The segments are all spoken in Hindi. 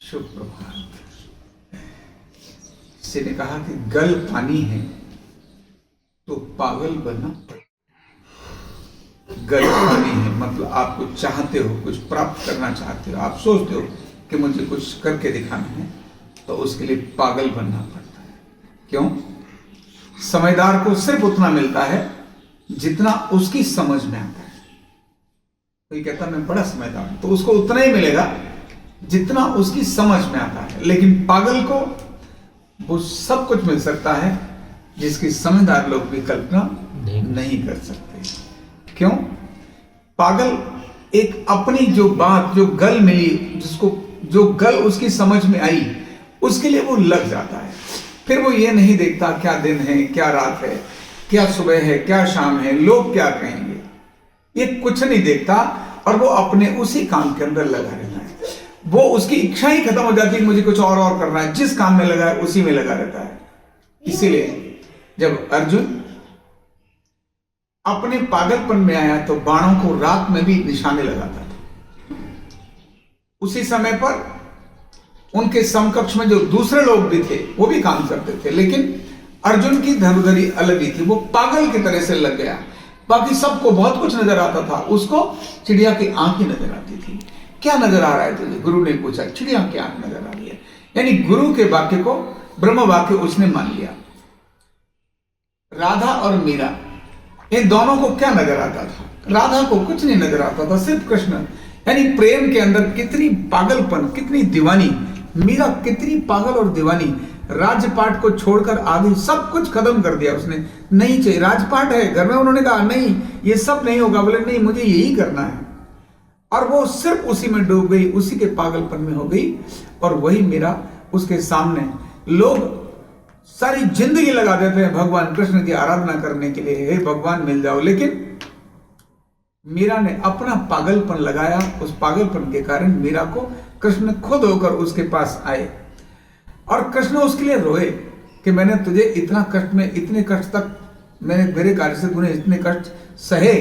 शुभ प्रभात। किसी ने कहा कि गल पानी है तो पागल बनना पड़ेगा। गल पानी है मतलब आप कुछ चाहते हो, कुछ प्राप्त करना चाहते हो, आप सोचते हो कि मुझे कुछ करके दिखाना है, तो उसके लिए पागल बनना पड़ता है। क्यों? समझदार को सिर्फ उतना मिलता है जितना उसकी समझ में आता है। कोई कहता मैं बड़ा समझदार हूं, तो उसको उतना ही मिलेगा जितना उसकी समझ में आता है। लेकिन पागल को वो सब कुछ मिल सकता है जिसकी समझदार लोग भी कल्पना नहीं कर सकते। क्यों? पागल एक अपनी जो बात, जो गल मिली, जिसको जो गल उसकी समझ में आई, उसके लिए वो लग जाता है। फिर वो ये नहीं देखता क्या दिन है, क्या रात है, क्या सुबह है, क्या शाम है, लोग क्या कहेंगे, ये कुछ नहीं देखता और वो अपने उसी काम के अंदर लगा रहता है। वो उसकी इच्छा ही खत्म हो जाती है, मुझे कुछ और करना है, जिस काम में लगा है उसी में लगा रहता है। इसीलिए जब अर्जुन अपने पागलपन में आया तो बाणों को रात में भी निशाने लगाता था। उसी समय पर उनके समकक्ष में जो दूसरे लोग भी थे वो भी काम करते थे, लेकिन अर्जुन की धनुधरी अलग ही थी। वो पागल की तरह से लग गया। बाकी सबको बहुत कुछ नजर आता था, उसको चिड़िया की आंखें नजर आती थी। क्या नजर आ रहा है तुझे? गुरु ने पूछा। चिड़िया की आंख नजर आ रही है। यानी गुरु के वाक्य को ब्रह्म वाक्य उसने मान लिया। राधा और मीरा, इन दोनों को क्या नजर आता था? राधा को कुछ नहीं नजर आता था, सिर्फ कृष्ण। यानी प्रेम के अंदर कितनी पागलपन, कितनी दीवानी। मीरा कितनी पागल और दीवानी। राजपाट को छोड़कर आगे सब कुछ खत्म कर दिया उसने। नहीं चाहिए, राजपाट है घर में, उन्होंने कहा नहीं ये सब नहीं होगा। बोले नहीं, मुझे यही करना है। और वो सिर्फ उसी में डूब गई, उसी के पागलपन में हो गई। और वही मीरा उसके सामने लोग सारी जिंदगी लगा देते हैं भगवान कृष्ण की आराधना करने के लिए, हे भगवान मिल जाओ। लेकिन मीरा ने अपना पागलपन लगाया। उस पागलपन के कारण मीरा को कृष्ण खुद होकर उसके पास आए और कृष्ण उसके लिए रोए कि मैंने तुझे इतना कष्ट में, इतने कष्ट तक मैंने, मेरे कार्य से तूने इतने कष्ट सहे,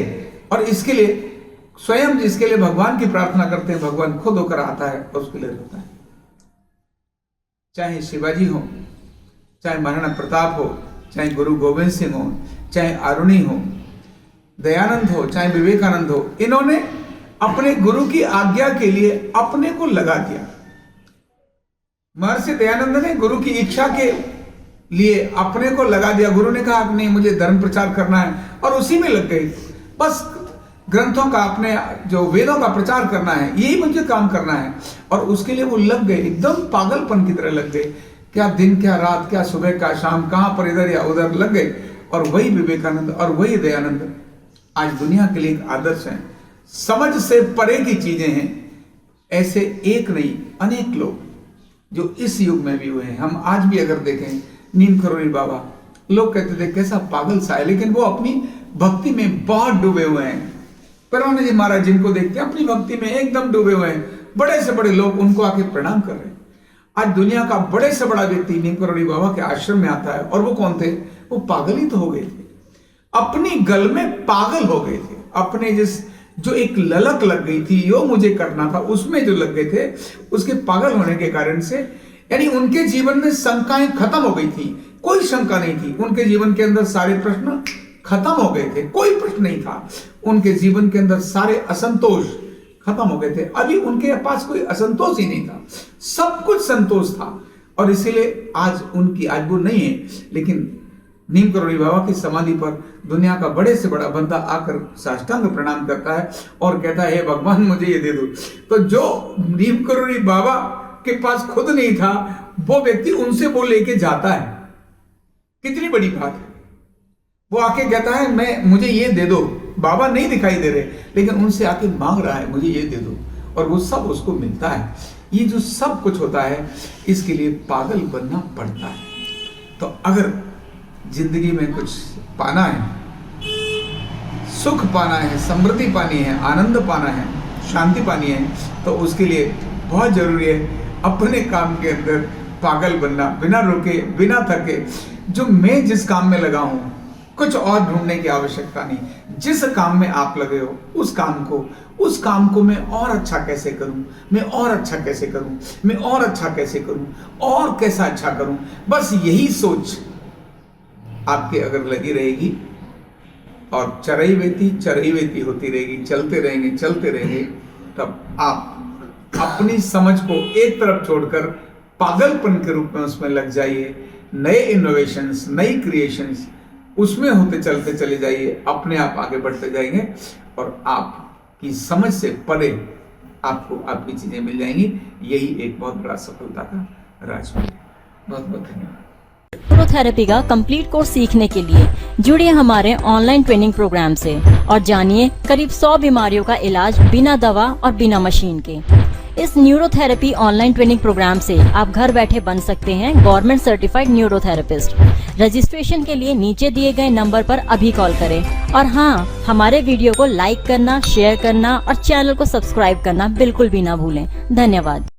और इसके लिए स्वयं जिसके लिए भगवान की प्रार्थना करते हैं भगवान खुद होकर आता है और उसके लिए रोता है। चाहे शिवाजी हो, चाहे महाराणा प्रताप हो, चाहे गुरु गोविंद सिंह हो, चाहे आरुणी हो, दयानंद हो, चाहे विवेकानंद हो, इन्होंने अपने गुरु की आज्ञा के लिए अपने को लगा दिया। महर्षि दयानंद ने गुरु की इच्छा के लिए अपने को लगा दिया। गुरु ने कहा नहीं मुझे धर्म प्रचार करना है, और उसी में लग गए। बस ग्रंथों का, अपने जो वेदों का प्रचार करना है, यही मुझे काम करना है। और उसके लिए वो लग गए, एकदम पागलपन की तरह लग गए। क्या दिन, क्या रात, क्या सुबह, क्या शाम, कहां पर इधर या उधर लग गए। और वही विवेकानंद और वही दयानंद आज दुनिया के लिए एक आदर्श है। समझ से परे की चीजें हैं। ऐसे एक नहीं, अनेक लोग जो इस युग में भी हुए हैं। हम आज भी अगर देखें, नीम करोड़ी बाबा, लोग कहते थे कैसा पागल सा है, लेकिन वो अपनी भक्ति में बहुत डूबे हुए हैं। परवाना जी महाराज जिनको देखते हैं अपनी भक्ति में एकदम डूबे हुए हैं, बड़े से बड़े लोग उनको आके प्रणाम कर रहे हैं। आज दुनिया का बड़े से बड़ा व्यक्ति नीम करोड़ी बाबा के आश्रम में आता है, और वो कौन थे? वो पागल ही तो हो गए थे, अपनी गल में पागल हो गए थे। अपने जो एक ललक लग गई थी, यो मुझे करना था, उसमें जो लग गए थे, उसके पागल होने के कारण से, यानी उनके जीवन में शंकाएं खत्म हो गई थी। कोई शंका नहीं थी उनके जीवन के अंदर, सारे प्रश्न खत्म हो गए थे, कोई प्रश्न नहीं था उनके जीवन के अंदर। सारे असंतोष खत्म हो गए थे। अभी उनके पास कोई असंतोष ही नहीं था, सब कुछ संतोष था। और इसीलिए आज उनकी, आज वो नहीं है, लेकिन नीम करोड़ी बाबा की समाधि पर दुनिया का बड़े से बड़ा बंदा आकर साष्टांग प्रणाम करता है और कहता है हे भगवान मुझे ये दे दो। तो जो नीम करोड़ी बाबा के पास खुद नहीं था, वो व्यक्ति उनसे वो लेके जाता है। कितनी बड़ी बात है। वो आके कहता है मुझे ये दे दो। बाबा नहीं दिखाई दे रहे, लेकिन उनसे आके मांग रहा है मुझे ये दे दो, और वो सब उसको मिलता है। ये जो सब कुछ होता है, इसके लिए पागल बनना पड़ता है। तो अगर जिंदगी में कुछ पाना है, सुख पाना है, समृद्धि पानी है, आनंद पाना है, शांति पानी है, तो उसके लिए बहुत जरूरी है अपने काम के अंदर पागल बनना, बिना रुके, बिना थके। जो मैं जिस काम में लगा हूं, कुछ और ढूंढने की आवश्यकता नहीं। जिस काम में आप लगे हो उस काम को मैं और अच्छा कैसे करूं, मैं और अच्छा कैसे करूं, मैं और अच्छा कैसे करूं, और कैसा अच्छा करूं, बस यही सोच आपके अगर लगी रहेगी और चरई वेती होती रहेगी, चलते रहेंगे, तब आप अपनी समझ को एक तरफ छोड़कर पागलपन के रूप में उसमें लग जाइए। नए इनोवेशंस, नई क्रिएशंस उसमें होते चलते चले जाइए, अपने आप आगे बढ़ते जाएंगे और आपकी समझ से परे आपको आपकी चीजें मिल जाएंगी। यही एक बहुत बड़ा सफलता का राज है। बहुत बहुत धन्यवाद। न्यूरोथेरेपी का कंप्लीट कोर्स सीखने के लिए जुड़िए हमारे ऑनलाइन ट्रेनिंग प्रोग्राम से और जानिए करीब 100 बीमारियों का इलाज बिना दवा और बिना मशीन के। इस न्यूरोथेरेपी ऑनलाइन ट्रेनिंग प्रोग्राम से आप घर बैठे बन सकते हैं गवर्नमेंट सर्टिफाइड न्यूरोथेरेपिस्ट। रजिस्ट्रेशन के लिए नीचे दिए गए नंबर पर अभी कॉल करें और हाँ, हमारे वीडियो को लाइक करना, शेयर करना और चैनल को सब्सक्राइब करना बिल्कुल भी ना भूलें। धन्यवाद।